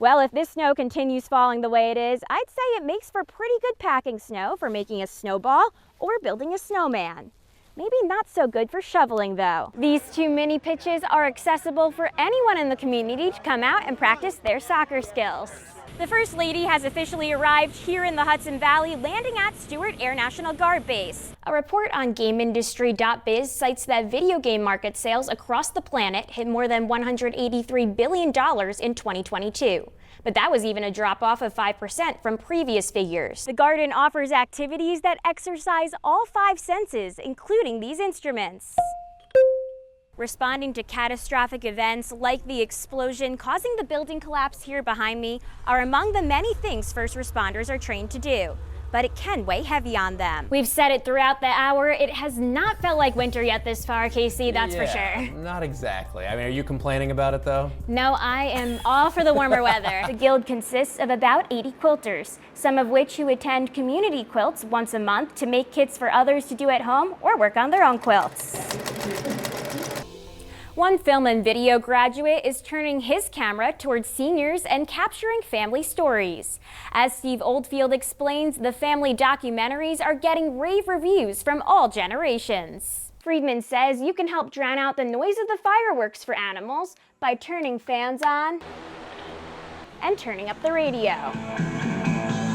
Well, if this snow continues falling the way it is, I'd say it makes for pretty good packing snow for making a snowball or building a snowman. Maybe not so good for shoveling though. These two mini pitches are accessible for anyone in the community to come out and practice their soccer skills. The First Lady has officially arrived here in the Hudson Valley, landing at Stewart Air National Guard Base. A report on GameIndustry.biz cites that video game market sales across the planet hit more than $183 billion in 2022. But that was even a drop-off of 5% from previous figures. The garden offers activities that exercise all 5 senses, including these instruments. Responding to catastrophic events like the explosion causing the building collapse here behind me are among the many things first responders are trained to do. But it can weigh heavy on them. We've said it throughout the hour, it has not felt like winter yet this far, Casey, that's for sure. Not exactly. I mean, are you complaining about it though? No, I am all for the warmer weather. The guild consists of about 80 quilters, some of which who attend community quilts once a month to make kits for others to do at home or work on their own quilts. One film and video graduate is turning his camera towards seniors and capturing family stories. As Steve Oldfield explains, the family documentaries are getting rave reviews from all generations. Friedman says you can help drown out the noise of the fireworks for animals by turning fans on and turning up the radio.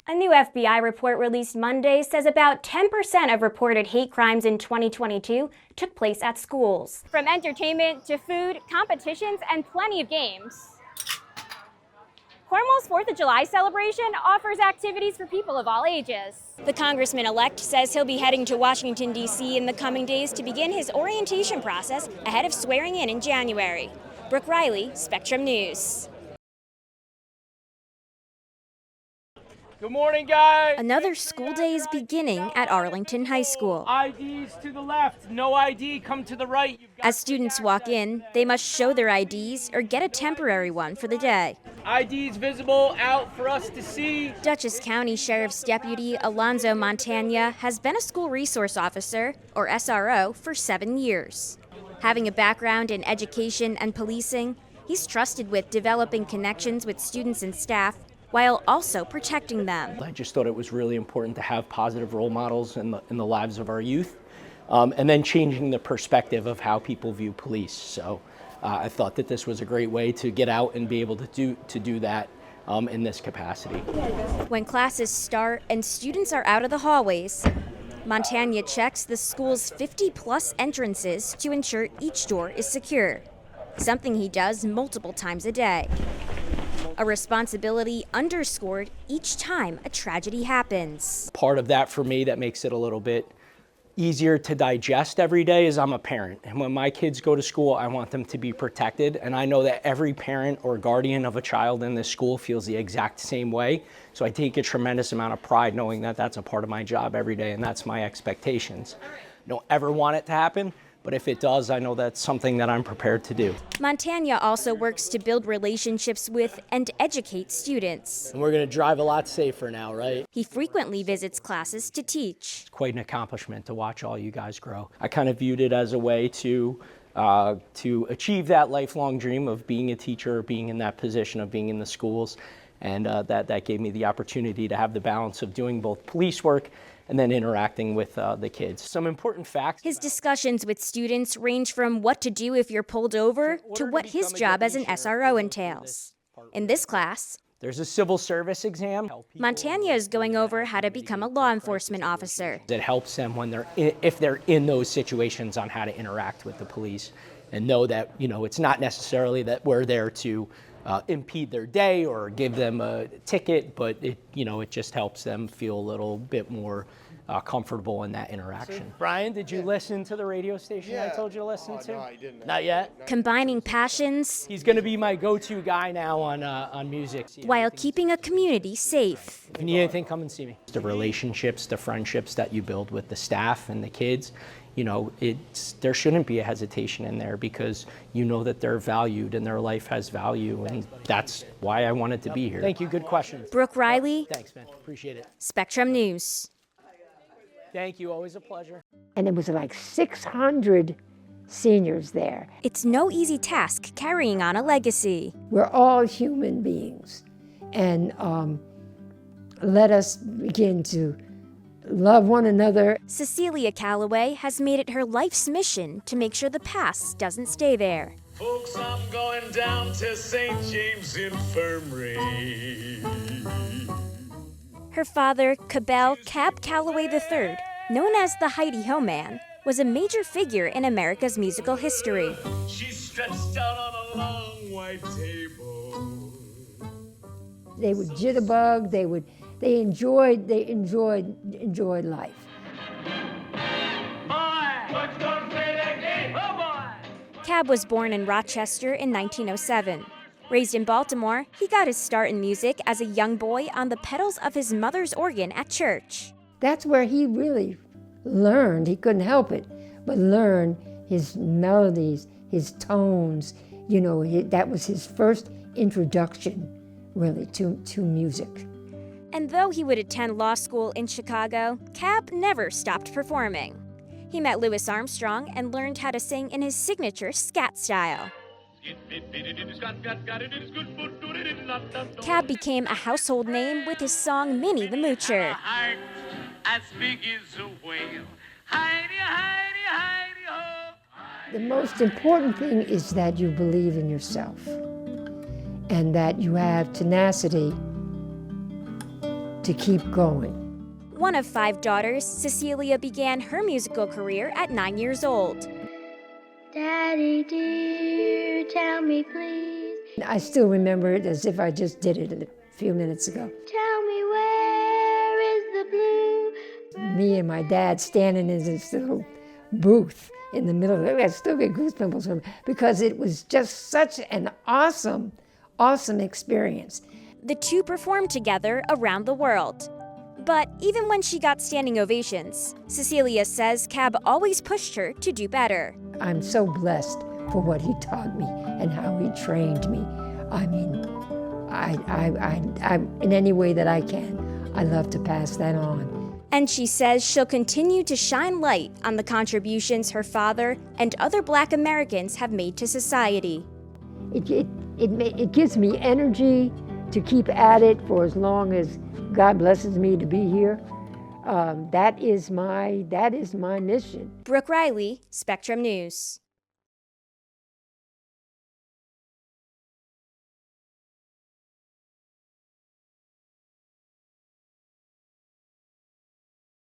A new FBI report released Monday says about 10% of reported hate crimes in 2022 took place at schools. From entertainment to food, competitions, and plenty of games. Cornwall's 4th of July celebration offers activities for people of all ages. The congressman-elect says he'll be heading to Washington, D.C. in the coming days to begin his orientation process ahead of swearing in January. Brooke Reilly, Spectrum News. Good morning, guys. Another school day is beginning at Arlington High School. IDs to the left, no ID, come to the right. As students walk in, they must show their IDs or get a temporary one for the day. IDs visible out for us to see. Dutchess County Sheriff's Deputy Alonzo Montagna has been a school resource officer, or SRO, for 7 years. Having a background in education and policing, he's trusted with developing connections with students and staff while also protecting them. I just thought it was really important to have positive role models in the lives of our youth, and then changing the perspective of how people view police. So I thought that this was a great way to get out and be able to do that in this capacity. When classes start and students are out of the hallways, Montagna checks the school's 50-plus entrances to ensure each door is secure, something he does multiple times a day. A responsibility underscored each time a tragedy happens. Part of that for me that makes it a little bit easier to digest every day is I'm a parent. And when my kids go to school, I want them to be protected. And I know that every parent or guardian of a child in this school feels the exact same way. So I take a tremendous amount of pride knowing that that's a part of my job every day and that's my expectations. I don't ever want it to happen, but if it does, I know that's something that I'm prepared to do. Montagna also works to build relationships with and educate students. And we're gonna drive a lot safer now, right? He frequently visits classes to teach. It's quite an accomplishment to watch all you guys grow. I kind of viewed it as a way to achieve that lifelong dream of being a teacher, being in that position of being in the schools. And that gave me the opportunity to have the balance of doing both police work and then interacting with the kids. Some important facts. His discussions with students range from what to do if you're pulled over to what his job as an SRO entails. In this class, there's a civil service exam. Montagna is going over how to become a law enforcement officer. It helps them when if they're in those situations on how to interact with the police and know that, it's not necessarily that we're there to impede their day or give them a ticket, but it just helps them feel a little bit more comfortable in that interaction. Brian, did you listen to the radio station I told you to listen to? No, I didn't. Not yet? Combining passions. He's going to be my go-to guy now on music. While keeping a community safe. If you need anything, come and see me. The relationships, the friendships that you build with the staff and the kids, there shouldn't be a hesitation in there because that they're valued and their life has value, and that's why I wanted to be here. Thank you. Good question. Brooke Reilly. Thanks, man. Appreciate it. Spectrum News. Thank you. Always a pleasure. And there was like 600 seniors there. It's no easy task carrying on a legacy. We're all human beings. and let us begin to love one another. Cecilia Calloway has made it her life's mission to make sure the past doesn't stay there. Folks, I'm going down to St. James Infirmary. Her father, Cabell Cab Calloway III, known as the Heidi-Ho Man, was a major figure in America's musical history. She's stretched out on a long white table. They would jitterbug. They enjoyed life. Cab was born in Rochester in 1907. Raised in Baltimore, he got his start in music as a young boy on the pedals of his mother's organ at church. That's where he really learned. He couldn't help it, but learn his melodies, his tones. You know, that was his first introduction, really, to music. And though he would attend law school in Chicago, Cab never stopped performing. He met Louis Armstrong and learned how to sing in his signature scat style. Cab became a household name with his song Minnie the Moocher. The most important thing is that you believe in yourself and that you have tenacity to keep going. One of 5 daughters, Cecilia began her musical career at 9 years old. Daddy dear, tell me please. I still remember it as if I just did it a few minutes ago. Tell me where is the blue? Me and my dad standing in this little booth in the middle of it. I still get goosebumps from it because it was just such an awesome experience. The two performed together around the world. But even when she got standing ovations, Cecilia says Cab always pushed her to do better. I'm so blessed for what he taught me and how he trained me. I mean, I in any way that I can, I love to pass that on. And she says she'll continue to shine light on the contributions her father and other Black Americans have made to society. It gives me energy to keep at it for as long as God blesses me to be here. That is my mission. Brooke Reilly, Spectrum News.